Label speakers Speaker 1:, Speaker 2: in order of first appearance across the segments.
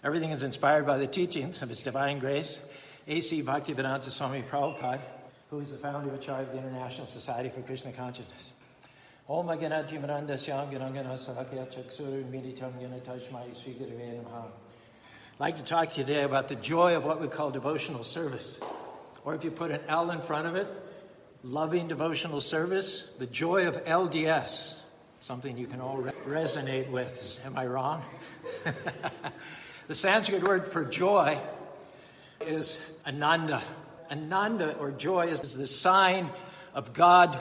Speaker 1: Everything is inspired by the teachings of His Divine Grace, A.C. Bhakti Swami Prabhupada, who is the founder and chair of the International Society for Krishna Consciousness. Om Ganati Maranda Syam Ganangana Sahakya Chaksuru Meditam Ganatashmai Sri. I'd like to talk to you today about the joy of what we call devotional service. Or if you put an L in front of it, loving devotional service, the joy of LDS. Something you can all resonate with. Am I wrong? The Sanskrit word for joy is ananda. Ananda, or joy, is the sign of God,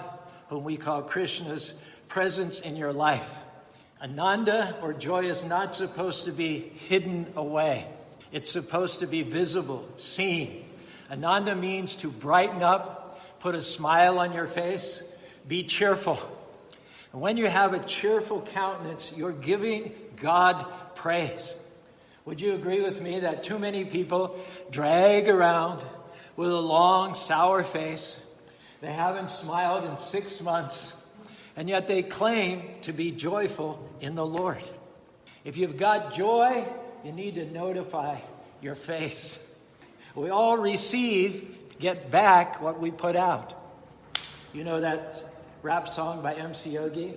Speaker 1: whom we call Krishna's presence in your life. Ananda, or joy, is not supposed to be hidden away. It's supposed to be visible, seen. Ananda means to brighten up, put a smile on your face, be cheerful. And when you have a cheerful countenance, you're giving God praise. Would you agree with me that too many people drag around with a long, sour face? They haven't smiled in 6 months, and yet they claim to be joyful in the Lord. If you've got joy, you need to notify your face. We all get back what we put out. You know that rap song by MC Yogi?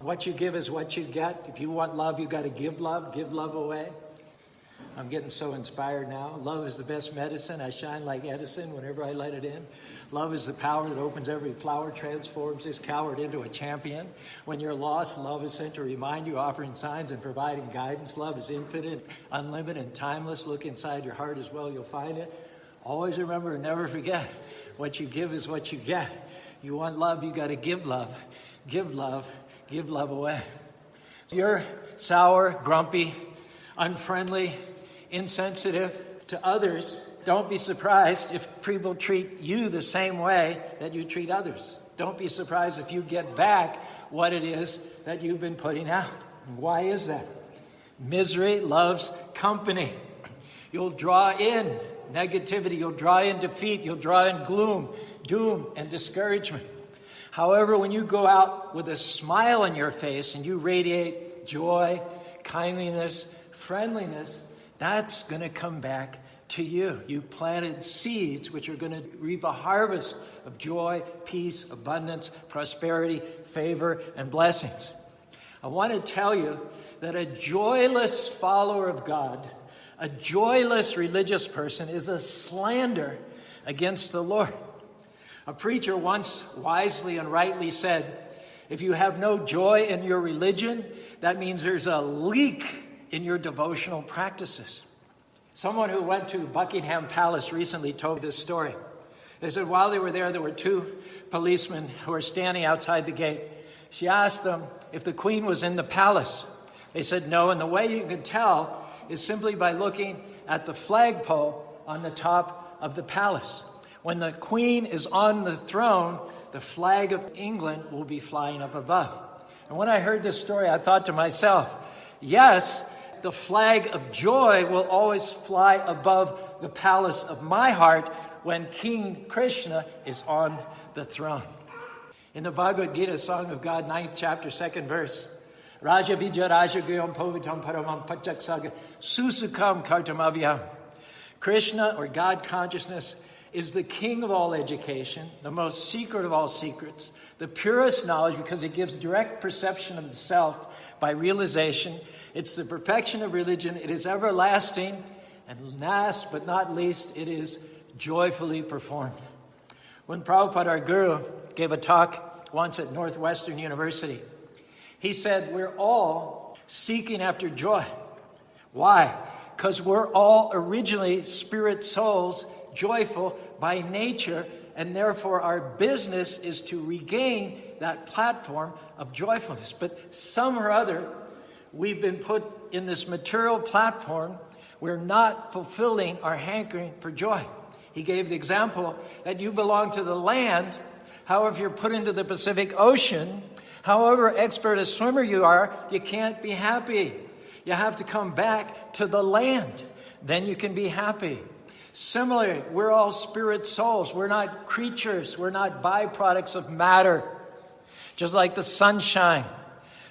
Speaker 1: What you give is what you get. If you want love, you got to give love away. I'm getting so inspired now. Love is the best medicine. I shine like Edison whenever I let it in. Love is the power that opens every flower, transforms this coward into a champion. When you're lost, love is sent to remind you, offering signs and providing guidance. Love is infinite, unlimited, and timeless. Look inside your heart as well, you'll find it. Always remember and never forget, what you give is what you get. You want love, you got to give love. Give love away. You're sour, grumpy, unfriendly, insensitive to others. Don't be surprised if people treat you the same way that you treat others. Don't be surprised if you get back what it is that you've been putting out. Why is that? Misery loves company. You'll draw in negativity. You'll draw in defeat. You'll draw in gloom, doom, and discouragement. However, when you go out with a smile on your face and you radiate joy, kindliness, friendliness, that's going to come back to you. You planted seeds which are going to reap a harvest of joy, peace, abundance, prosperity, favor, and blessings. I want to tell you that a joyless follower of God, a joyless religious person, is a slander against the Lord. A preacher once wisely and rightly said, if you have no joy in your religion, that means there's a leak in your devotional practices. Someone who went to Buckingham Palace recently told this story. They said while they were there were 2 policemen who were standing outside the gate. She asked them if the Queen was in the palace. They said no, and the way you can tell is simply by looking at the flagpole on the top of the palace. When the Queen is on the throne, the flag of England will be flying up above. And when I heard this story, I thought to myself, yes, the flag of joy will always fly above the palace of my heart when King Krishna is on the throne. In the Bhagavad Gita, Song of God, 9th chapter, 2nd verse, Raja Bija Raja Guyam Povitam Paramam Pachaksaga Susukam Kartamavyam. Krishna, or God consciousness, is the king of all education, the most secret of all secrets, the purest knowledge because it gives direct perception of the self by realization. It's the perfection of religion. It is everlasting. And last but not least, it is joyfully performed. When Prabhupada, our guru, gave a talk once at Northwestern University, he said, we're all seeking after joy. Why? Because we're all originally spirit souls, joyful by nature, and therefore our business is to regain that platform of joyfulness. But some or other, we've been put in this material platform. We're not fulfilling our hankering for joy. He gave the example that you belong to the land. However, if you're put into the Pacific Ocean, however expert a swimmer you are, you can't be happy. You have to come back to the land. Then you can be happy. Similarly, we're all spirit souls. We're not creatures. We're not byproducts of matter. Just like the sunshine.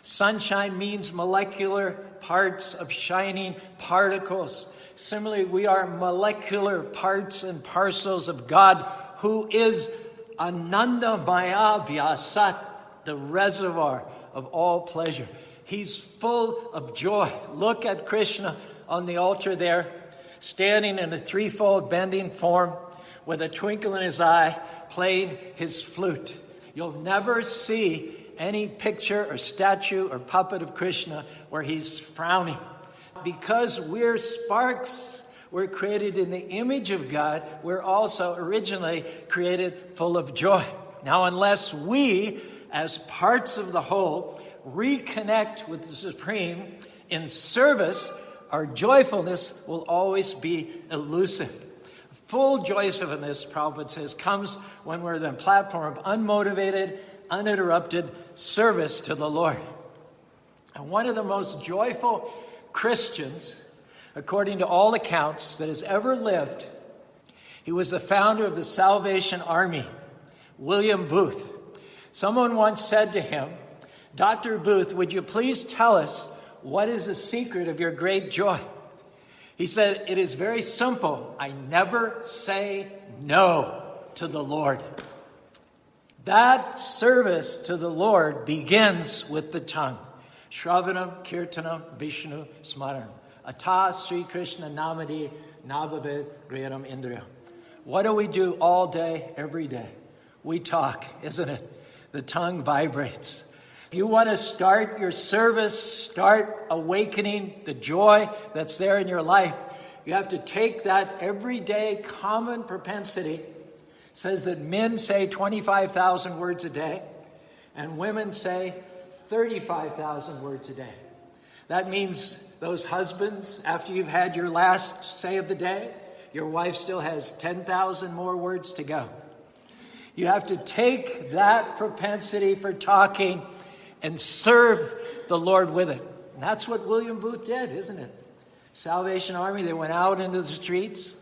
Speaker 1: Sunshine means molecular parts of shining particles. Similarly, we are molecular parts and parcels of God, who is Ananda Maya Vyasat, the reservoir of all pleasure. He's full of joy. Look at Krishna on the altar there, standing in a threefold bending form with a twinkle in his eye, playing his flute. You'll never see any picture or statue or puppet of Krishna where he's frowning. Because we're sparks, we're created in the image of God, we're also originally created full of joy. Now, unless we, as parts of the whole, reconnect with the Supreme in service, our joyfulness will always be elusive. Full joyfulness, Prabhupada says, comes when we're on the platform of unmotivated, uninterrupted service to the Lord. And one of the most joyful Christians, according to all accounts, that has ever lived, he was the founder of the Salvation Army, William Booth. Someone once said to him, "Dr. Booth, would you please tell us what is the secret of your great joy?" He said, "It is very simple. I never say no to the Lord." That service to the Lord begins with the tongue. Shravanam, Kirtanam, Vishnu, Smaranam. Ata Sri Krishna Namadi Nabhavid Riyam Indriya. What do we do all day, every day? We talk, isn't it? The tongue vibrates. If you want to start your service, start awakening the joy that's there in your life, you have to take that everyday common propensity. It says that men say 25,000 words a day, and women say 35,000 words a day. That means those husbands, after you've had your last say of the day, your wife still has 10,000 more words to go. You have to take that propensity for talking and serve the Lord with it. And that's what William Booth did, isn't it? Salvation Army, they went out into the streets,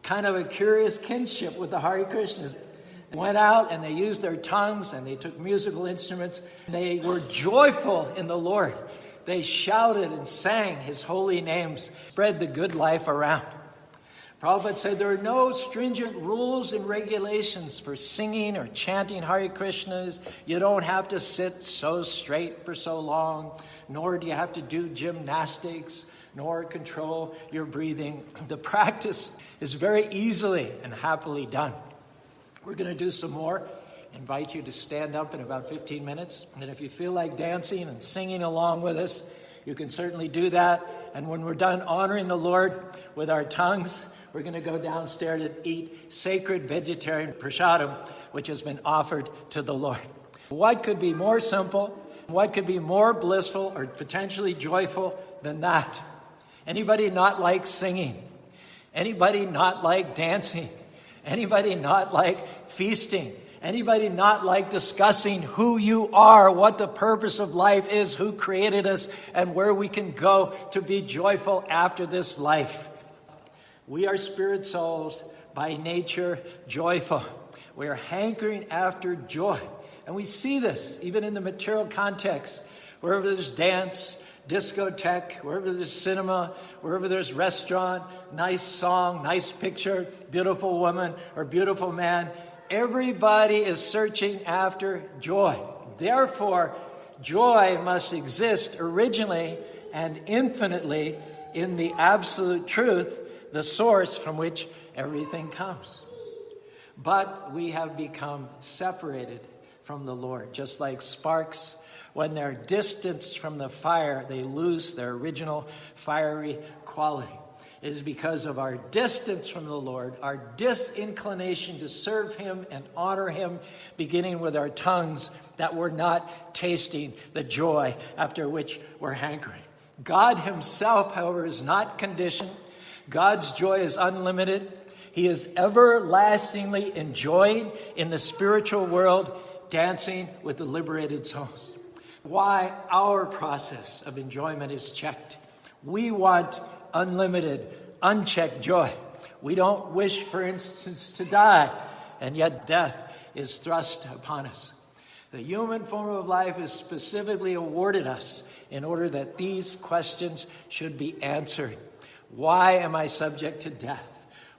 Speaker 1: kind of a curious kinship with the Hare Krishnas. They went out and they used their tongues and they took musical instruments. They were joyful in the Lord. They shouted and sang his holy names, spread the good life around. Prabhupada said there are no stringent rules and regulations for singing or chanting Hare Krishnas. You don't have to sit so straight for so long, nor do you have to do gymnastics, nor control your breathing. The practice is very easily and happily done. We're going to do some more. I invite you to stand up in about 15 minutes. And if you feel like dancing and singing along with us, you can certainly do that. And when we're done honoring the Lord with our tongues, we're going to go downstairs and eat sacred vegetarian prasadam, which has been offered to the Lord. What could be more simple? What could be more blissful or potentially joyful than that? Anybody not like singing? Anybody not like dancing? Anybody not like feasting? Anybody not like discussing who you are, what the purpose of life is, who created us, and where we can go to be joyful after this life? We are spirit souls, by nature joyful. We are hankering after joy. And we see this even in the material context. Wherever there's dance, discotheque, wherever there's cinema, wherever there's restaurant, nice song, nice picture, beautiful woman or beautiful man, everybody is searching after joy. Therefore, joy must exist originally and infinitely in the absolute truth, the source from which everything comes. But we have become separated from the Lord. Just like sparks, when they're distanced from the fire, they lose their original fiery quality. It is because of our distance from the Lord, our disinclination to serve him and honor him, beginning with our tongues, that we're not tasting the joy after which we're hankering. God himself, however, is not conditioned. God's joy is unlimited. He is everlastingly enjoyed in the spiritual world, dancing with the liberated souls. Why our process of enjoyment is checked. We want unlimited, unchecked joy. We don't wish, for instance, to die, and yet death is thrust upon us. The human form of life is specifically awarded us in order that these questions should be answered. Why am I subject to death?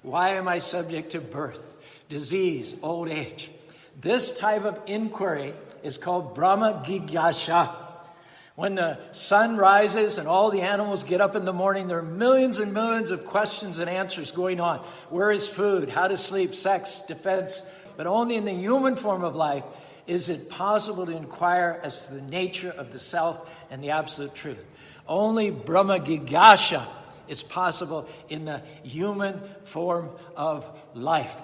Speaker 1: Why am I subject to birth, disease, old age? This type of inquiry is called Brahma Jigyasa. When the sun rises and all the animals get up in the morning, there are millions and millions of questions and answers going on. Where is food? How to sleep? Sex? Defense? But only in the human form of life is it possible to inquire as to the nature of the self and the absolute truth. Only Brahma Jigyasa is possible in the human form of life.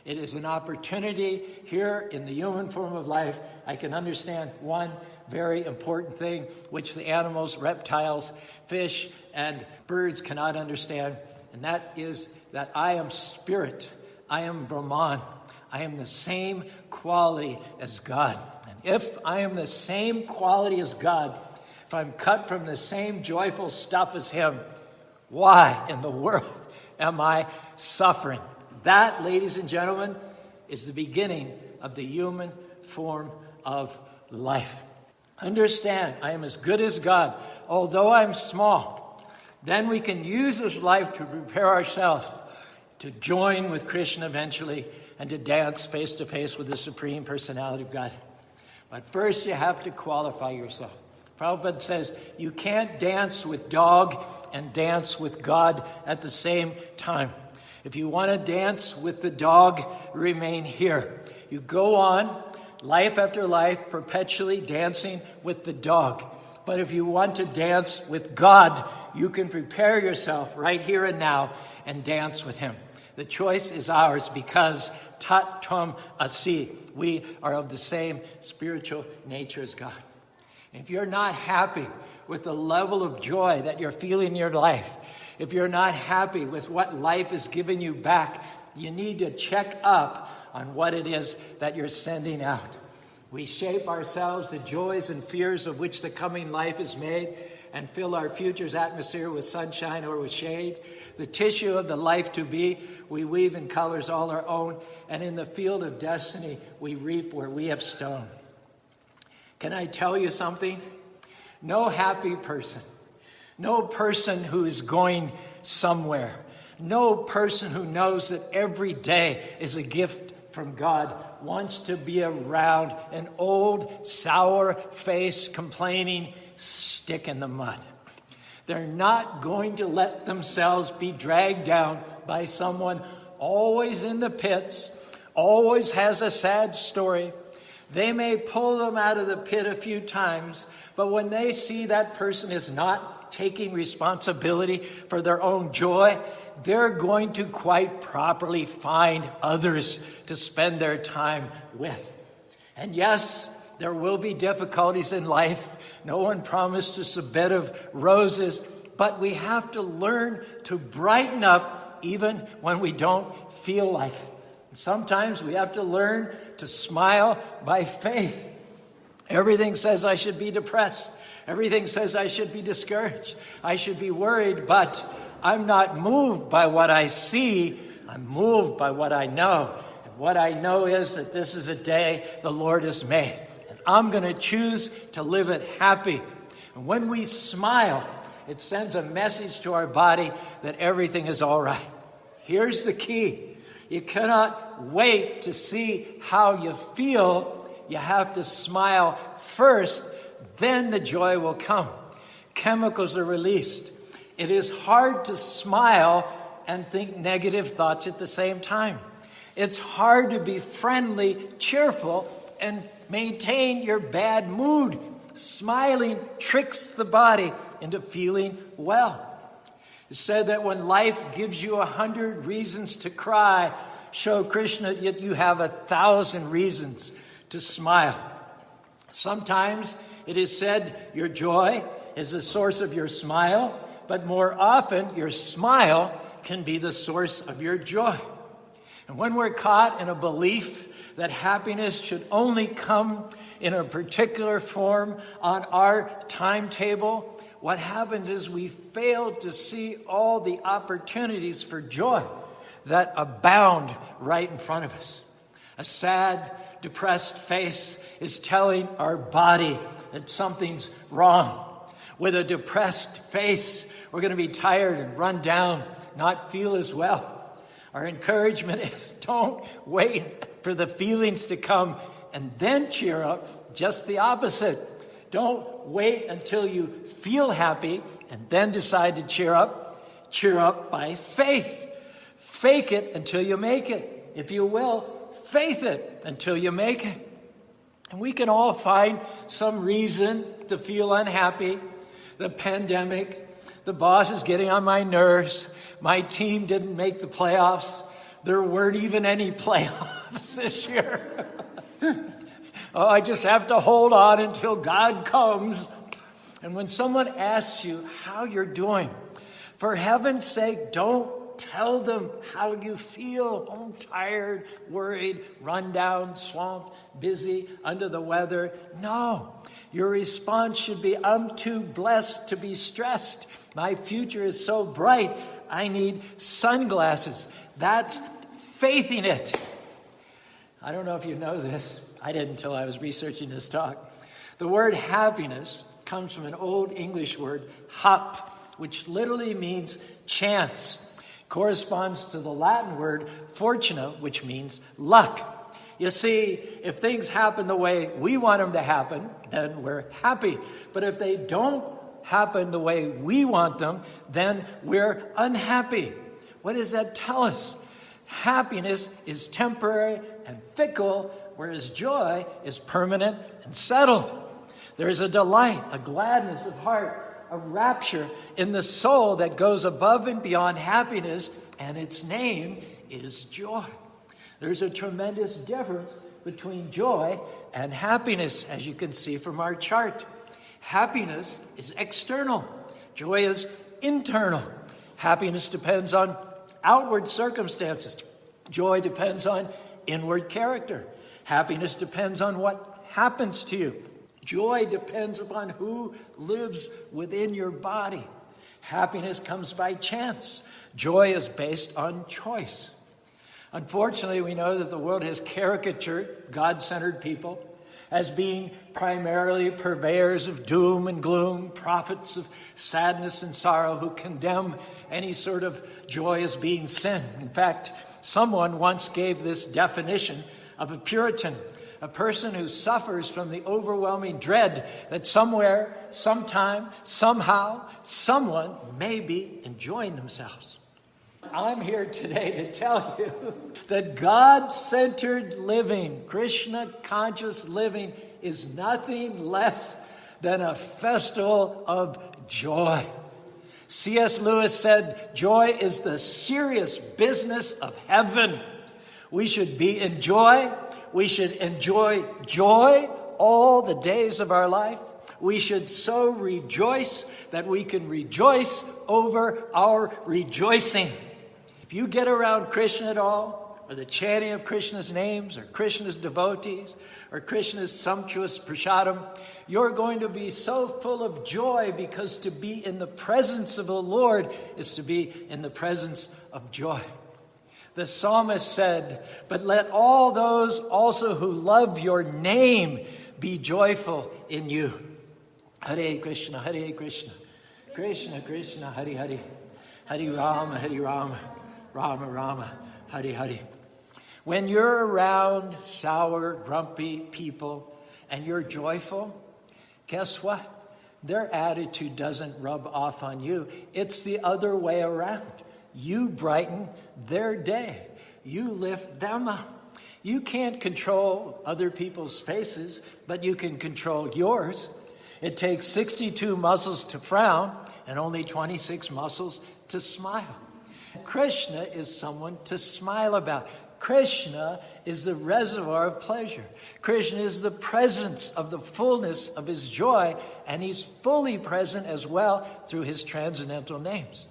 Speaker 1: It is an opportunity here in the human form of life. I can understand one very important thing which the animals, reptiles, fish, and birds cannot understand, and that is that I am spirit. I am Brahman. I am the same quality as God. And if I am the same quality as God, if I'm cut from the same joyful stuff as Him, why in the world am I suffering? That, ladies and gentlemen, is the beginning of the human form of life. Understand, I am as good as God, although I'm small. Then we can use this life to prepare ourselves to join with Krishna eventually and to dance face to face with the Supreme Personality of God. But first you have to qualify yourself. Prabhupada says you can't dance with dog and dance with God at the same time. If you want to dance with the dog, remain here. You go on, life after life, perpetually dancing with the dog. But if you want to dance with God, you can prepare yourself right here and now and dance with Him. The choice is ours because Tat Tvam Asi. We are of the same spiritual nature as God. If you're not happy with the level of joy that you're feeling in your life, if you're not happy with what life is giving you back, you need to check up on what it is that you're sending out. We shape ourselves the joys and fears of which the coming life is made and fill our future's atmosphere with sunshine or with shade. The tissue of the life to be, we weave in colors all our own, and in the field of destiny, we reap where we have sown. Can I tell you something? No happy person, no person who is going somewhere, no person who knows that every day is a gift from God wants to be around an old, sour-faced, complaining stick in the mud. They're not going to let themselves be dragged down by someone always in the pits, always has a sad story. They may pull them out of the pit a few times, but when they see that person is not taking responsibility for their own joy, they're going to quite properly find others to spend their time with. And yes, there will be difficulties in life. No one promised us a bed of roses, but we have to learn to brighten up even when we don't feel like it. Sometimes we have to learn to smile by faith. Everything says I should be depressed. Everything says I should be discouraged. I should be worried, but I'm not moved by what I see. I'm moved by what I know. And what I know is that this is a day the Lord has made. And I'm going to choose to live it happy. And when we smile, it sends a message to our body that everything is all right. Here's the key. You cannot wait to see how you feel. You have to smile first, then the joy will come. Chemicals are released. It is hard to smile and think negative thoughts at the same time. It's hard to be friendly, cheerful, and maintain your bad mood. Smiling tricks the body into feeling well. It's said that when life gives you 100 reasons to cry, show Krishna yet you have 1,000 reasons to smile. Sometimes it is said your joy is the source of your smile, but more often your smile can be the source of your joy. And when we're caught in a belief that happiness should only come in a particular form on our timetable, what happens is we fail to see all the opportunities for joy that abound right in front of us. A sad, depressed face is telling our body that something's wrong. With a depressed face, we're going to be tired and run down, not feel as well. Our encouragement is don't wait for the feelings to come and then cheer up. Just the opposite. Don't wait until you feel happy and then decide to cheer up. Cheer up by faith. Fake it until you make it. If you will, faith it until you make it. And we can all find some reason to feel unhappy. The pandemic, the boss is getting on my nerves, my team didn't make the playoffs, there weren't even any playoffs this year. Oh, I just have to hold on until God comes. And when someone asks you how you're doing, for heaven's sake, don't tell them how you feel. I'm tired, worried, run down, swamped, busy, under the weather. No, your response should be, I'm too blessed to be stressed. My future is so bright, I need sunglasses. That's faithing it. I don't know if you know this. I didn't until I was researching this talk. The word happiness comes from an old English word, hap, which literally means chance. Corresponds to the Latin word fortuna, which means luck. You see, if things happen the way we want them to happen, then we're happy. But if they don't happen the way we want them, then we're unhappy. What does that tell us? Happiness is temporary and fickle, whereas joy is permanent and settled. There is a delight, a gladness of heart, a rapture in the soul that goes above and beyond happiness, and its name is joy. There's a tremendous difference between joy and happiness, as you can see from our chart. Happiness is external. Joy is internal. Happiness depends on outward circumstances. Joy depends on inward character. Happiness depends on what happens to you. Joy depends upon who lives within your body. Happiness comes by chance. Joy is based on choice. Unfortunately, we know that the world has caricatured God-centered people as being primarily purveyors of doom and gloom, prophets of sadness and sorrow who condemn any sort of joy as being sin. In fact, someone once gave this definition of a Puritan: a person who suffers from the overwhelming dread that somewhere, sometime, somehow, someone may be enjoying themselves. I'm here today to tell you that God-centered living, Krishna-conscious living, is nothing less than a festival of joy. C.S. Lewis said, joy is the serious business of heaven. We should be in joy. We should enjoy joy all the days of our life. We should so rejoice that we can rejoice over our rejoicing. If you get around Krishna at all, or the chanting of Krishna's names, or Krishna's devotees, or Krishna's sumptuous prasadam, you're going to be so full of joy, because to be in the presence of the Lord is to be in the presence of joy. The psalmist said, but let all those also who love your name be joyful in you. Hare Krishna, Krishna Krishna, Hare Hare, Hare Rama, Rama Rama, Hare Hare. When you're around sour, grumpy people and you're joyful, guess what? Their attitude doesn't rub off on you. It's the other way around. You brighten their day. You lift them up. You can't control other people's faces, but you can control yours. It takes 62 muscles to frown and only 26 muscles to smile. Krishna is someone to smile about. Krishna is the reservoir of pleasure. Krishna is the presence of the fullness of his joy, and he's fully present as well through his transcendental names.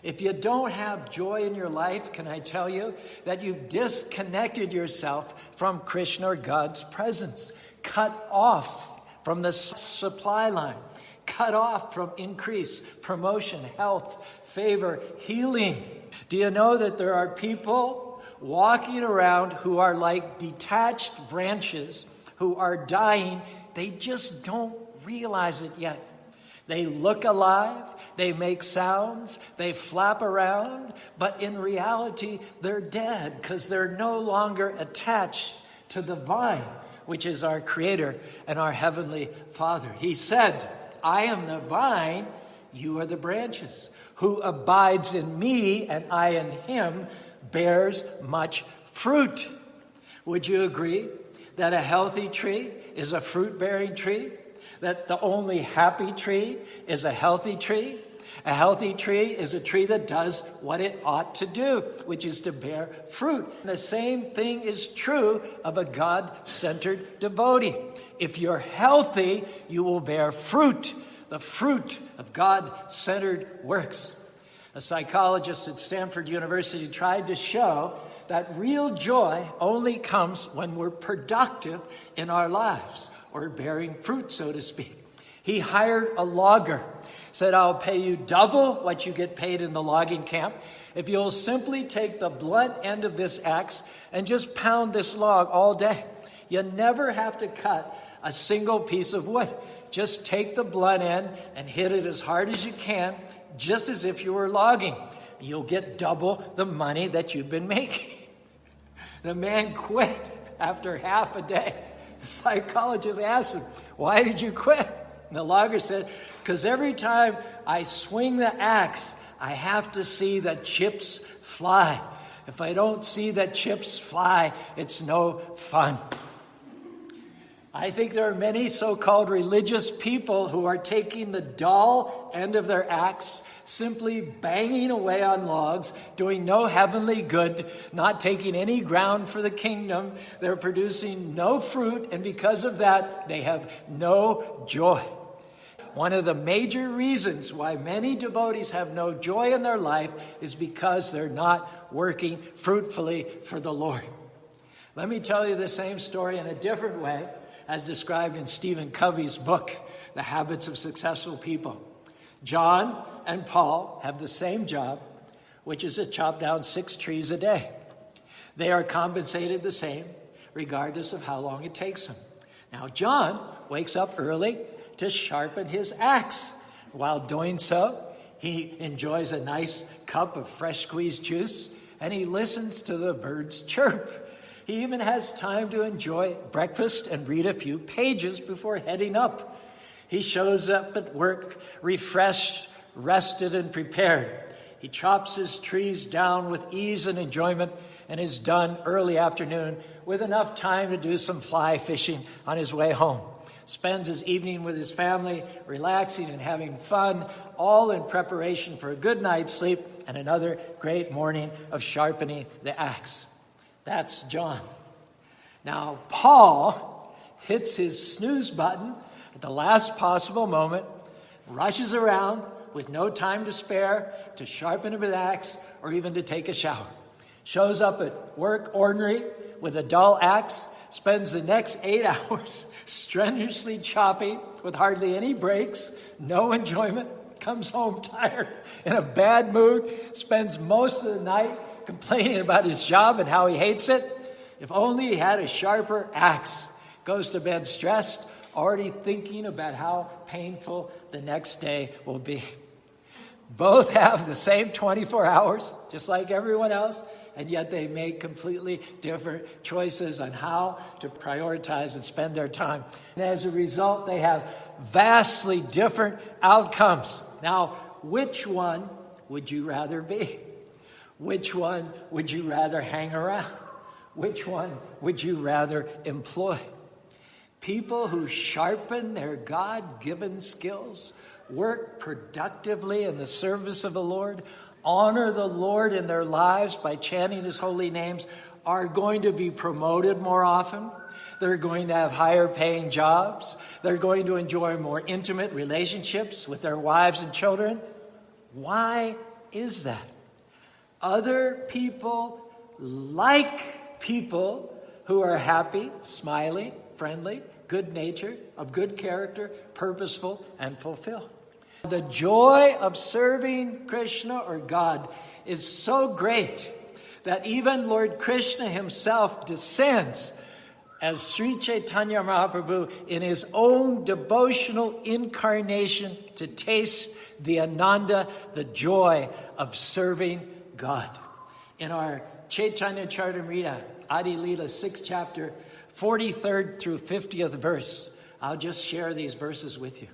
Speaker 1: If you don't have joy in your life, can I tell you that you've disconnected yourself from Krishna or God's presence, cut off from the supply line, cut off from increase, promotion, health, favor, healing. Do you know that there are people walking around who are like detached branches who are dying. They just don't realize it yet. They look alive, they make sounds, they flap around, but in reality, they're dead because they're no longer attached to the vine, which is our Creator and our Heavenly Father. He said, I am the vine, you are the branches. Who abides in me and I in him bears much fruit. Would you agree that a healthy tree is a fruit-bearing tree? That the only happy tree is a healthy tree? A healthy tree is a tree that does what it ought to do, which is to bear fruit. And the same thing is true of a God-centered devotee. If you're healthy, you will bear fruit, the fruit of God-centered works. A psychologist at Stanford University tried to show that real joy only comes when we're productive in our lives, or bearing fruit, so to speak. He hired a logger, said, I'll pay you double what you get paid in the logging camp if you'll simply take the blunt end of this axe and just pound this log all day. You never have to cut a single piece of wood. Just take the blunt end and hit it as hard as you can, just as if you were logging. You'll get double the money that you've been making. The man quit after half a day. The psychologist asked him, why did you quit? And the logger said, because every time I swing the axe, I have to see the chips fly. If I don't see the chips fly, it's no fun. I think there are many so-called religious people who are taking the dull end of their axe, simply banging away on logs, doing no heavenly good, not taking any ground for the kingdom. They're producing no fruit, and because of that, they have no joy. One of the major reasons why many devotees have no joy in their life is because they're not working fruitfully for the Lord. Let me tell you the same story in a different way, as described in Stephen Covey's book, The Habits of Successful People. John and Paul have the same job, which is to chop down 6 trees a day. They are compensated the same, regardless of how long it takes them. Now, John wakes up early to sharpen his axe. While doing so, he enjoys a nice cup of fresh squeezed juice, and he listens to the birds chirp. He even has time to enjoy breakfast and read a few pages before heading up. He shows up at work refreshed, rested, and prepared. He chops his trees down with ease and enjoyment and is done early afternoon with enough time to do some fly fishing on his way home. Spends his evening with his family, relaxing and having fun, all in preparation for a good night's sleep and another great morning of sharpening the axe. That's John. Now, Paul hits his snooze button at the last possible moment, rushes around with no time to spare to sharpen his axe or even to take a shower. Shows up at work ordinary with a dull axe, spends the next 8 hours strenuously chopping with hardly any breaks, no enjoyment, comes home tired, in a bad mood, spends most of the night complaining about his job and how he hates it. If only he had a sharper axe. Goes to bed stressed, already thinking about how painful the next day will be. Both have the same 24 hours, just like everyone else, and yet they make completely different choices on how to prioritize and spend their time. And as a result, they have vastly different outcomes. Now, which one would you rather be? Which one would you rather hang around? Which one would you rather employ? People who sharpen their God-given skills, work productively in the service of the Lord, honor the Lord in their lives by chanting his holy names, are going to be promoted more often. They're going to have higher paying jobs. They're going to enjoy more intimate relationships with their wives and children. Why is that? Other people like people who are happy, smiling, friendly, good-natured, of good character, purposeful, and fulfilled. The joy of serving Krishna or God is so great that even Lord Krishna himself descends as Sri Chaitanya Mahaprabhu in his own devotional incarnation to taste the Ananda, the joy of serving God. In our Chaitanya Charitamrita, Adi Leela, 6th chapter, 43rd through 50th verse, I'll just share these verses with you.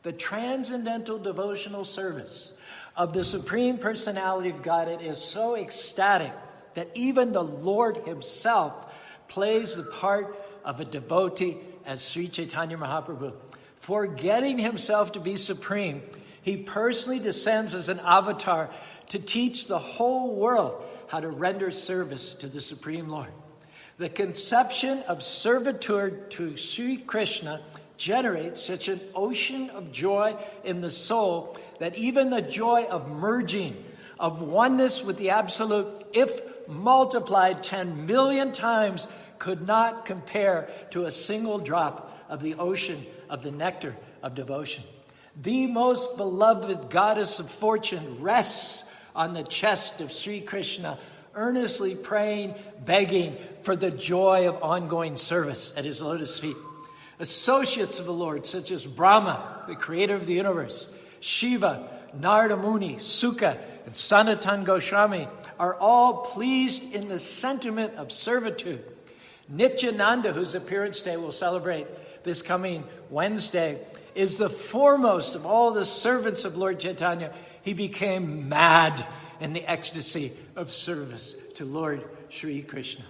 Speaker 1: The transcendental devotional service of the Supreme Personality of Godhead is so ecstatic that even the Lord himself plays the part of a devotee as Sri Chaitanya Mahaprabhu. Forgetting himself to be supreme, he personally descends as an avatar to teach the whole world how to render service to the Supreme Lord. The conception of servitude to Sri Krishna generates such an ocean of joy in the soul that even the joy of merging, of oneness with the Absolute, if multiplied 10 million times, could not compare to a single drop of the ocean of the nectar of devotion. The most beloved goddess of fortune rests on the chest of Sri Krishna, earnestly praying, begging for the joy of ongoing service at his lotus feet. Associates of the Lord, such as Brahma, the creator of the universe, Shiva, Narada Muni, Sukha, and Sanatan Goswami, are all pleased in the sentiment of servitude. Nityananda, whose appearance day we'll celebrate this coming Wednesday, is the foremost of all the servants of Lord Chaitanya. He became mad in the ecstasy of service to Lord Sri Krishna.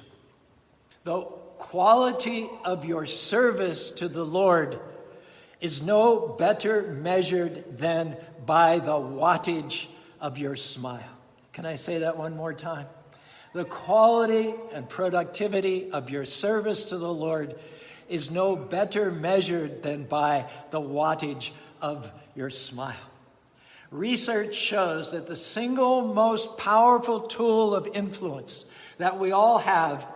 Speaker 1: The quality of your service to the Lord is no better measured than by the wattage of your smile. Can I say that one more time? The quality and productivity of your service to the Lord is no better measured than by the wattage of your smile. Research shows that the single most powerful tool of influence that we all have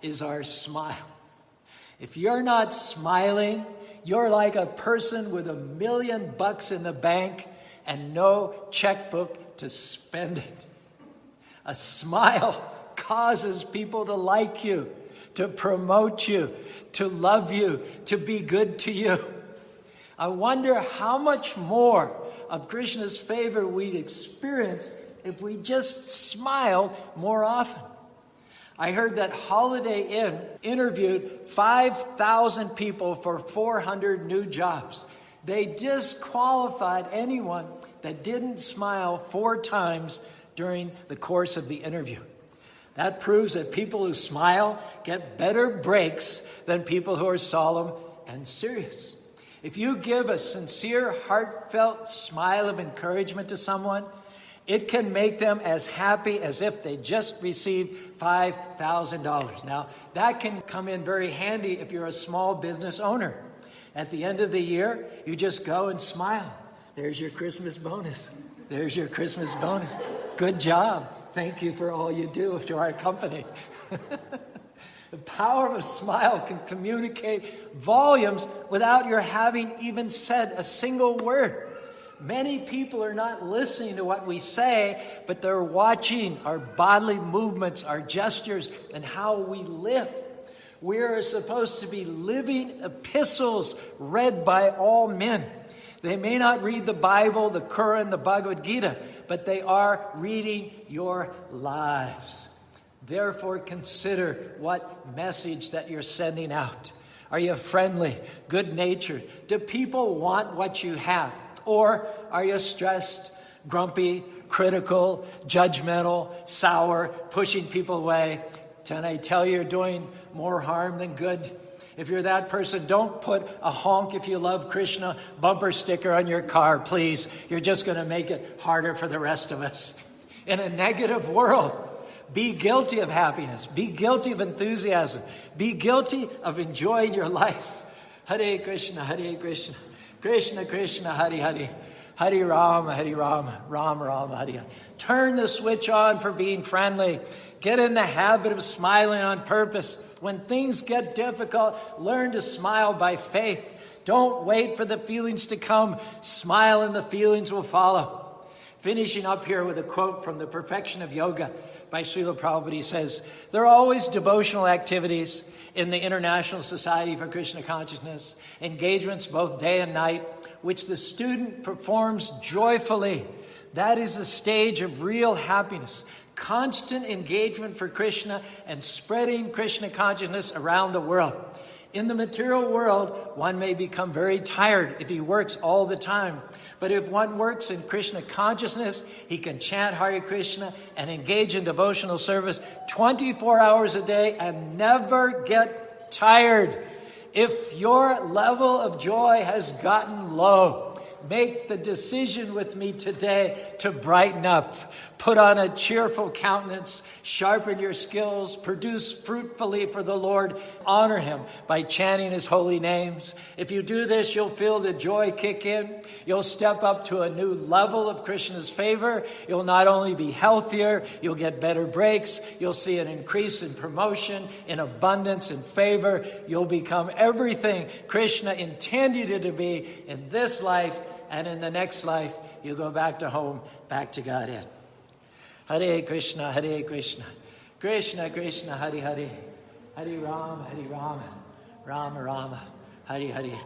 Speaker 1: is our smile. If you're not smiling, you're like a person with $1 million in the bank and no checkbook to spend it. A smile causes people to like you, to promote you, to love you, to be good to you. I wonder how much more of Krishna's favor we'd experience if we just smiled more often. I heard that Holiday Inn interviewed 5,000 people for 400 new jobs. They disqualified anyone that didn't smile 4 times during the course of the interview. That proves that people who smile get better breaks than people who are solemn and serious. If you give a sincere, heartfelt smile of encouragement to someone, it can make them as happy as if they just received $5,000. Now, that can come in very handy if you're a small business owner. At the end of the year, you just go and smile. There's your Christmas bonus. There's your Christmas bonus. Good job. Thank you for all you do to our company. The power of a smile can communicate volumes without your having even said a single word. Many people are not listening to what we say, but they're watching our bodily movements, our gestures, and how we live. We are supposed to be living epistles read by all men. They may not read the Bible, the Quran, the Bhagavad Gita, but they are reading your lives. Therefore, consider what message that you're sending out. Are you friendly, good-natured? Do people want what you have? Or are you stressed, grumpy, critical, judgmental, sour, pushing people away? Can I tell you, you're doing more harm than good? If you're that person, don't put a honk if you love Krishna bumper sticker on your car, please. You're just going to make it harder for the rest of us. In a negative world, be guilty of happiness. Be guilty of enthusiasm. Be guilty of enjoying your life. Hare Krishna, Krishna Krishna, Hare Hare. Hare Rama, Rama Rama, Hare Hare. Turn the switch on for being friendly. Get in the habit of smiling on purpose. When things get difficult, learn to smile by faith. Don't wait for the feelings to come. Smile and the feelings will follow. Finishing up here with a quote from The Perfection of Yoga by Srila Prabhupada. He says, there are always devotional activities in the International Society for Krishna Consciousness, engagements both day and night, which the student performs joyfully. That is the stage of real happiness. Constant engagement for Krishna and spreading Krishna consciousness around the world. In the material world, one may become very tired if he works all the time. But if one works in Krishna consciousness, he can chant Hare Krishna and engage in devotional service 24 hours a day and never get tired. If your level of joy has gotten low, make the decision with me today to brighten up. Put on a cheerful countenance, sharpen your skills, produce fruitfully for the Lord. Honor Him by chanting His holy names. If you do this, you'll feel the joy kick in. You'll step up to a new level of Krishna's favor. You'll not only be healthier, you'll get better breaks. You'll see an increase in promotion, in abundance, in favor. You'll become everything Krishna intended you to be in this life, and in the next life, you'll go back to home, back to Godhead. Hare Krishna, Krishna Krishna, Hare Hare, Hare Rama, Rama Rama, Hare Hare.